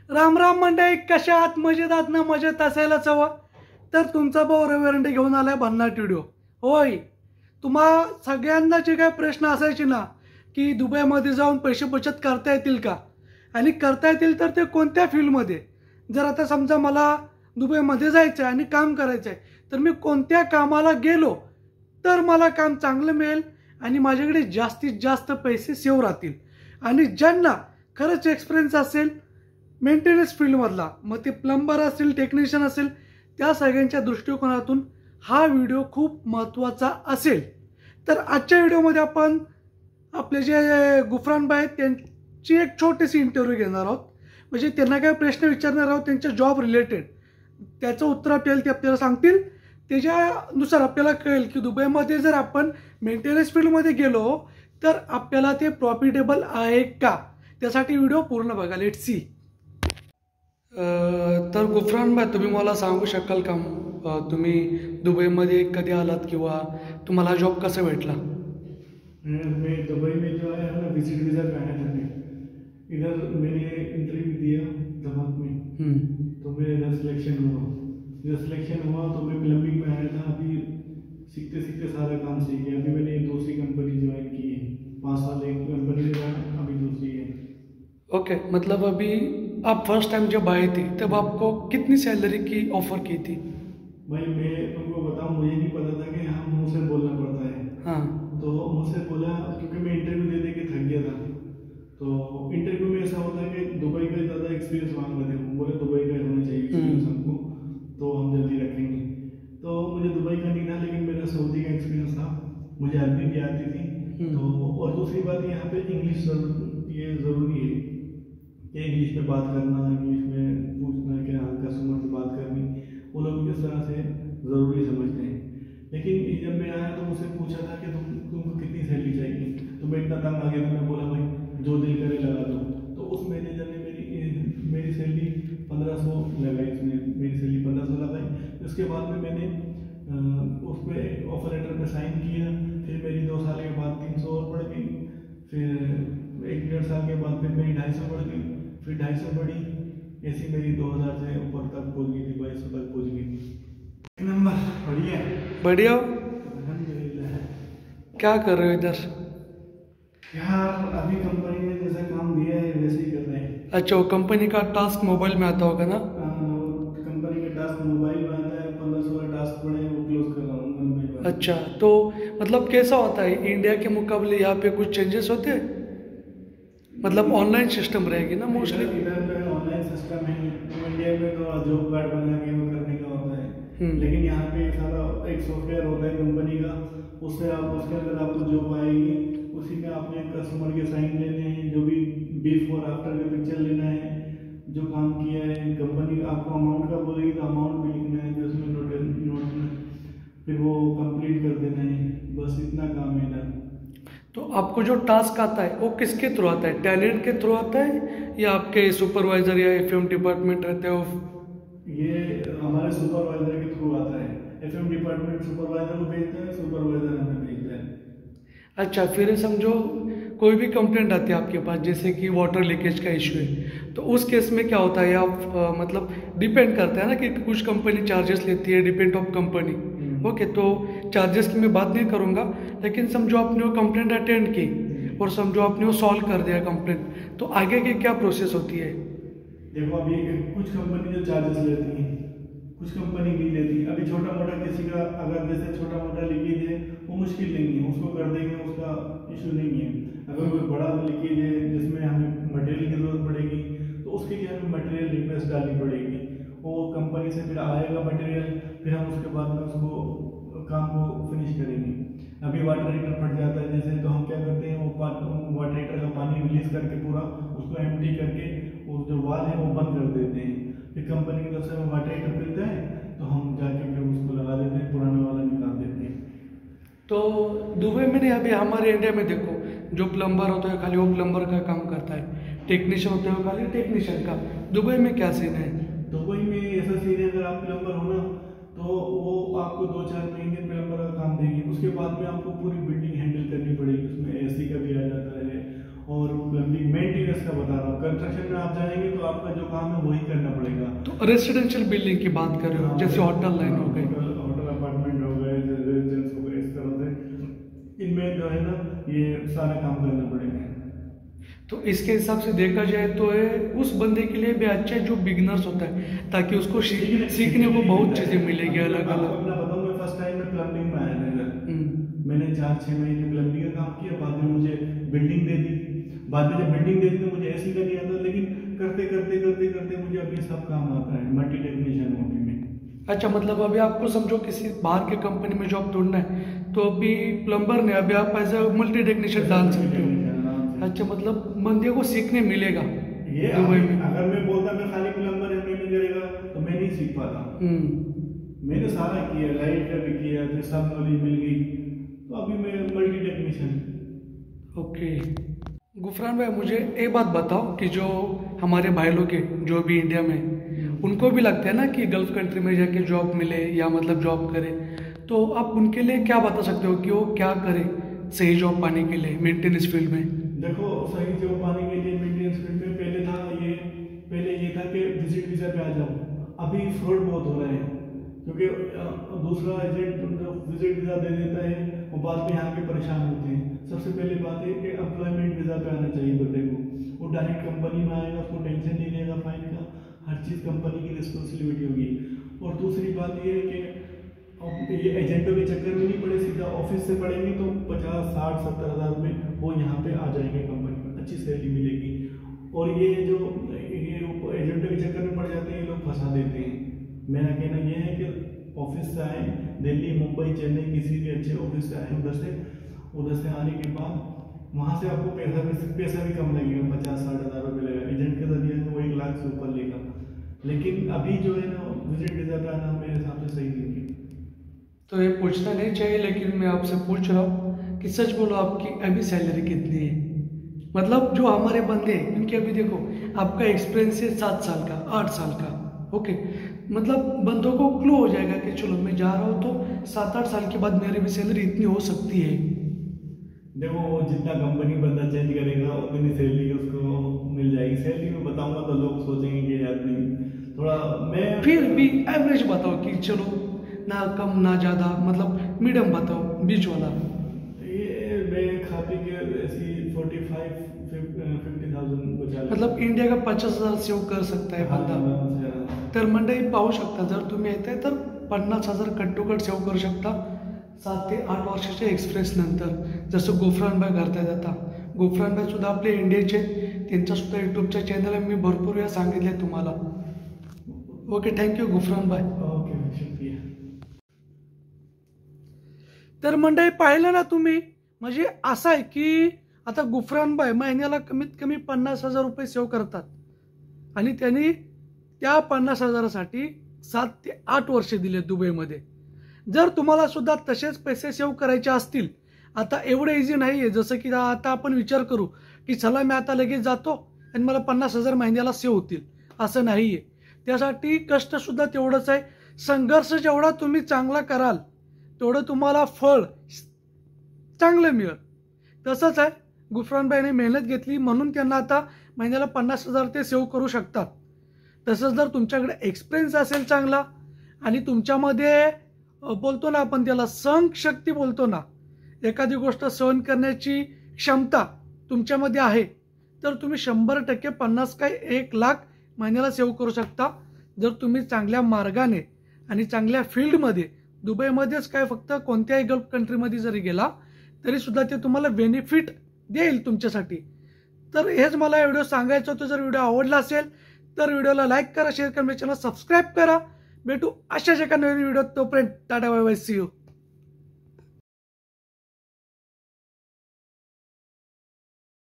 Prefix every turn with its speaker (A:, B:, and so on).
A: राम राम मंडळी, कशा आहात? मजेत आहात ना? मजेत असायलाच हवं. तर तुमचा भाऊ रविवरंडे घेऊन आलाय भन्नाट व्हिडिओ. होय, तुम्हा सगळ्यांना जे काही प्रश्न असायचे ना की दुबईमध्ये जाऊन पैसे बचत करता येतील का, आणि करता येतील तर ते कोणत्या फील्डमध्ये. जर आता समजा मला दुबईमध्ये जायचं आहे आणि काम करायचं आहे, तर मी कोणत्या कामाला गेलो तर मला काम चांगलं मिळेल आणि माझ्याकडे जास्तीत जास्त पैसे सेव्ह राहतील. आणि ज्यांना खरंच एक्सपिरियन्स असेल मेंटेनन्स फील्डमधला, मग ते प्लंबर असेल, टेक्निशियन असेल, त्या सगळ्यांच्या दृष्टिकोनातून हा व्हिडिओ खूप महत्त्वाचा असेल. तर आजच्या व्हिडिओमध्ये आपण आपले जे गुफरानबाई आहेत त्यांची एक छोटीशी इंटरव्ह्यू घेणार आहोत. म्हणजे त्यांना काय प्रश्न विचारणार आहोत त्यांच्या जॉब रिलेटेड. त्याचं उत्तर आपल्याला ते आपल्याला सांगतील. त्याच्यानुसार आपल्याला कळेल की दुबईमध्ये जर आपण मेंटेनन्स फील्डमध्ये गेलो तर आपल्याला ते प्रॉफिटेबल आहे का. त्यासाठी व्हिडिओ पूर्ण बघा. Let's see. तर गुफरान भाई, तुम्ही मला सांगू शकाल का तुम्ही दुबईमध्ये कधी आलात किंवा तुम्हाला जॉब कसा भेटला?
B: मैं दुबई में जो है ना विजिट वीज़ा पे आया था। मैं इधर मैंने इंटरव्यू दिया दमाक में, तो मेरा इधर सिलेक्शन हुआ। इधर सिलेक्शन हुआ तो मैं प्लम्बिंग में आया था। अभी सीखते सीखते सारा काम सीख गया। अभी मैंने दूसरी कंपनी ज्वाइन की है। 5 साल एक कंपनी में रहा, अभी दूसरी है।
A: ओके, मतलब अभी आप फर्स्ट टाइम जब आए थे तब आपको कितनी सैलरी की ऑफर की थी?
B: भाई मैं तुमको बताऊं, मुझे नहीं पता था कि हाँ मुँह से बोलना पड़ता है।
A: हाँ,
B: तो मुझसे बोला, क्योंकि मैं इंटरव्यू दे दे के थक गया था। तो इंटरव्यू में ऐसा होता है कि दुबई का ज़्यादा एक्सपीरियंस मांग रहे थे। बोले दुबई का होना चाहिए एक्सपीरियंस हमको, तो हम जल्दी रखेंगे। तो मुझे दुबई का नहीं था, लेकिन मेरा सऊदी का एक्सपीरियंस था। मुझे अरबी भी आती थी। तो और दूसरी बात, यहाँ पे इंग्लिश ये ज़रूरी है कि इंग्लिश में बात करना, इंग्लिश में पूछना कि हाँ कस्टमर से बात करनी, वो लोग इस तरह से ज़रूरी समझते हैं। लेकिन जब मैं आया तो मुझसे पूछा था कि तुमको कितनी सैलरी चाहिए। तो मैं इतना तंग आ गया था, मैं बोला भाई जो दिल करे लगा दो। तो उस मैनेजर ने मेरी सैलरी 1500 लगाई। उसने मेरी सैलरी 1500 लगाई। उसके बाद में मैंने उस पर ऑफर लेटर में साइन किया। फिर मेरी 2 साल के बाद 300 और बढ़ गई। फिर 1-1.5 साल के बाद फिर मेरी 250 बढ़ गई। फिर 250 बढ़ी, ऐसी मेरी 2000 से ऊपर तक पहुँच गई थी, 2200 तक पहुँच गई थी। नंबर बढ़िया
A: बढ़िया।
B: अल्हम्दुलिल्लाह।
A: क्या कर रहे हो इधर?
B: यार अभी कंपनी ने जैसा काम दिया है वैसे ही कर रहे हैं।
A: अच्छा, वो कंपनी का टास्क मोबाइल में आता होगा ना?
B: कंपनी का टास्क मोबाइल में आता है। 15-16 टास्क पड़े हैं, वो क्लोज कर रहा हूँ मोबाइल पर।
A: अच्छा, तो मतलब कैसा होता है इंडिया के मुकाबले यहाँ पे कुछ चेंजेस होते हैं? मतलब ऑनलाइन सिस्टम रहेगी ना मोस्टली?
B: इधर तो ऑनलाइन सिस्टम है। इंडिया में तो जॉब कार्ड बना के वो करने का होता है। लेकिन यहाँ पे सारा एक सॉफ्टवेयर होता है कंपनी का, उससे आप उसके अंदर आपको जॉब आएगी। उसी में आपने कस्टमर के साइन लेने हैं, जो भी बिफोर आफ्टर का पिक्चर लेना है, जो काम किया है। कंपनी आपको अमाउंट का बोलेगी तो अमाउंट भी लिखना है, जो उसमें नोट में फिर वो कंप्लीट कर देना है। बस इतना काम है इधर।
A: तो आपको जो टास्क आता है वो किसके थ्रू आता है? टैलेंट के थ्रू आता है या आपके सुपरवाइजर या एफएम डिपार्टमेंट रहते हो?
B: ये हमारे सुपरवाइजर के थ्रू आता है। एफएम डिपार्टमेंट सुपरवाइजर को भेजता है, सुपरवाइजर हमें भेजता है।
A: अच्छा, फिर समझो कोई भी कंप्लेंट आती है आपके पास, जैसे कि वाटर लीकेज का इशू है, तो उस केस में क्या होता है? आप मतलब डिपेंड करता है ना कि कुछ कंपनी चार्जेस लेती है, डिपेंड ऑफ कंपनी। ओके, तो चार्जेस की मैं बात नहीं करूँगा, लेकिन समझो आपने वो कंप्लेंट अटेंड की और समझो आपने वो सॉल्व कर दिया कंप्लेंट, तो आगे की क्या प्रोसेस होती है?
B: देखो अभी कुछ कंपनी जो चार्जेस लेती है, कुछ कंपनी नहीं लेती। अभी छोटा मोटा किसी का अगर जैसे छोटा मोटा लीकेज है, वो मुश्किल नहीं है, उसको कर देंगे, उसका इशू नहीं है। अगर कोई बड़ा लीकेज है जिसमें हमें मटेरियल की जरूरत पड़ेगी, तो उसके लिए हमें मटेरियल रिक्वेस्ट डालनी पड़ेगी। वो कंपनी से फिर आएगा मटेरियल, फिर हम उसके बाद में उसको काम को फिनिश करेंगे। अभी वाटर हीटर फट जाता है जैसे, तो हम क्या करते हैं, वो वाटर हीटर का पानी रिलीज करके पूरा उसको एम्प्टी करके वो जो वाल है वो बंद कर देते हैं। फिर कंपनी की तरफ से हमें वाटर हीटर मिलता है, तो हम जाके फिर उसको लगा देते हैं, पुराना वाला निकाल देते हैं।
A: तो दुबई में नहीं, अभी हमारे इंडिया में देखो, जो प्लम्बर होता है खाली वो प्लम्बर का काम करता है, टेक्नीशियन होता है वो खाली टेक्नीशियन का। दुबई में क्या सीन है?
B: दुबई में ऐसा सीन है, अगर आप प्लम्बर हो ना, तो वो आपको 2-4 महीने प्लम्बर का काम देंगे। उसके बाद में आपको पूरी बिल्डिंग हैंडल करनी पड़ेगी। उसमें एसी का भी आ जाता है और प्लम्बिंग मेंटेनेंस का बता रहा हूँ। कंस्ट्रक्शन में आप जाएंगे तो आपका जो काम है वही करना पड़ेगा।
A: तो रेसिडेंशियल बिल्डिंग की बात कर रहे हो, जैसे होटल लाइन हो गई,
B: होटल अपार्टमेंट हो गए, रेजिडेंस हो गए, इस तरह से इनमें जो है ना ये सारा काम करना पड़ेगा।
A: तो इसके हिसाब से देखा जाए तो उस बंदे के लिए भी अच्छा है जो बिगिनर्स होता है, ताकि उसको सीखने को बहुत चीजें मिलेगी अलग अलग।
B: अपना बताऊँ, मैं फर्स्ट टाइम में प्लम्बिंग में आया था, मैंने 4-6 महीने प्लम्बिंग का काम किया, बाद में मुझे बिल्डिंग दे दी। बाद में जब बिल्डिंग दे दी तो मुझे ऐसी का नहीं आता, लेकिन करते करते करते करते मुझे अभी सब काम आता है, मल्टी टेक्नीशियन हूँ अभी मैं।
A: अच्छा, मतलब अभी आपको समझो किसी बाहर के कंपनी में जॉब ढूंढना है तो अभी प्लम्बर ने, अभी आप एज अ मल्टी टेक्नीशियन डाल सकते हो। अच्छा, मतलब बंदे को सीखने मिलेगा
B: ये दुबई में। अगर मैं बोलता मैं खाली प्लम्बर है मैं नहीं करेगा तो मैं नहीं सीख पाता। मैंने सारा किया, लाइट का भी किया, फिर सब नॉलेज मिल गई, तो अभी मैं मल्टी टेक्नीशियन।
A: ओके गुफरान भाई, मुझे एक बात बताओ कि जो हमारे भाई लोग हैं जो भी इंडिया में, उनको भी लगता है ना कि गल्फ कंट्री में जाके जॉब मिले या मतलब जॉब करे, तो आप उनके लिए क्या बता सकते हो कि वो क्या करे सही जॉब पाने के लिए मेंटेनेंस फील्ड में?
B: देखो, सही जॉब पाने के लिए मेंटेनेंस फील्ड में पहले ये था कि विजिट वीजा पे आ जाओ। अभी फ्रॉड बहुत हो रहा है, क्योंकि दूसरा एजेंट विजिट वीजा दे देता है और बाद में यहाँ के परेशान होते हैं। सबसे पहली बात है कि एम्प्लॉयमेंट वीजा पे आना चाहिए बंदे को, वो डायरेक्ट कंपनी में आएगा, उसको टेंशन नहीं लेगा फाइन का, हर चीज़ कंपनी की रिस्पॉन्सिबिलिटी होगी। और दूसरी बात ये है कि ये एजेंटों के चक्कर में नहीं पड़े, सीधा ऑफिस से पड़ेंगे तो 50, 60, 70 हज़ार रुपये वो यहाँ पे आ जाएंगे, कंपनी में अच्छी सैलरी मिलेगी। और ये जो एजेंटों के चक्कर में पड़ जाते हैं ये लोग फंसा देते हैं। मेरा कहना यह है कि ऑफिस से आए, दिल्ली, मुंबई, चेन्नई, किसी भी अच्छे ऑफिस से आए, उधर से आने के बाद वहाँ से आपको पैसा भी कम लगेगा, 50-60 हज़ार रुपये लगेगा। एजेंट के जरिए तो वो 1 लाख से ऊपर लेगा। लेकिन अभी जो है ना विजिट वीजा पे आना मेरे हिसाब से सही नहीं है।
A: तो ये पूछना नहीं चाहिए, लेकिन मैं आपसे पूछ रहा हूँ कि सच बोलो आपकी अभी सैलरी कितनी है? मतलब जो हमारे बंदे हैं, क्योंकि अभी देखो आपका एक्सपीरियंस है 7 साल का, 8 साल का, ओके, मतलब बंदों को क्लू हो जाएगा कि चलो मैं जा रहा हूँ तो 7-8 साल के बाद मेरी भी सैलरी इतनी हो सकती है।
B: देखो, वो जितना कंपनी बंदा चेंज करेगा उतनी सैलरी उसको मिल जाएगी। सैलरी में बताऊंगा तो लोग सोचेंगे कि यार नहीं, थोड़ा मैं
A: फिर भी एवरेज बताओ कि चलो ना कम ना ज़्यादा, मतलब मीडियम बताओ, बीच वाला।
B: ये मैं खा पी के ऐसी 45-50,000 बचा,
A: मतलब इंडिया का 50,000 सेव्ह कर सकता है बंदा। तर मंडळी पाहू शकता, जर तुम्ही येताय तर 50,000 कट्टोकट सेव्ह करू शकता 7 ते 8 वर्षाच्या एक्सपिरियन्स नंतर, जसं गुफरान भाई करतायत आता। गुफरान भाई सुद्धा आपले इंडियाचे, त्यांचा सुद्धा यूट्यूबच्या चॅनल मी भरपूर वेळा सांगितले तुम्हाला। ओके, थँक्यू गुफरान भाई।
B: ओके, शुक्रिया।
A: तर मंडळी पाहिलं ना तुम्ही, म्हणजे असं आहे की आता गुफरान भाई महिन्याला कमीत कमी 50,000 रुपये सेव्ह करतात आणि त्यांनी त्या 50,000साठी 7 ते 8 वर्ष दिले दुबईमध्ये। जर तुम्हाला सुद्धा तसेच पैसे सेव्ह करायचे असतील, आता एवढं इझी नाही आहे जसं की आता आपण विचार करू की चला मी आता लगेच जातो आणि मला 50,000 महिन्याला सेव्ह होतील, असं नाही आहे। त्यासाठी कष्टसुद्धा तेवढंच आहे, संघर्ष जेवढा तुम्ही चांगला कराल तेवढं तुम्हाला फळ चांगलं मिळेल। तसंच आहे, गुफरानभाईने मेहनत घेतली म्हणून त्यांना आता महिन्याला 50,000 ते सेव्ह करू शकतात। तसंच जर तुमच्याकडे एक्सपिरियन्स असेल चांगला आणि तुमच्यामध्ये बोलतो ना आपण त्याला सहनशक्ती बोलतो ना, एखादी गोष्ट सहन करण्याची क्षमता तुमच्यामध्ये आहे, तर तुम्ही 100% 50 काय 1 लाख महिन्याला सेव्ह करू शकता। जर तुम्ही चांगल्या मार्गाने आणि चांगल्या फील्डमध्ये, दुबईमध्येच काय फक्त कोणत्याही गल्फ कंट्रीमध्ये जरी गेला तरी सुद्धा ते तुम्हाला बेनिफिट देईल तुमच्यासाठी। तर हेच मला व्हिडिओ सांगायचं होतं। जर व्हिडिओ आवडला असेल तर व्हिडिओला लाईक करा, शेअर करा, चॅनल सबस्क्राईब करा। भेटू अशाच एका नवीन व्हिडिओत, तोपर्यंत tata bye bye, see you.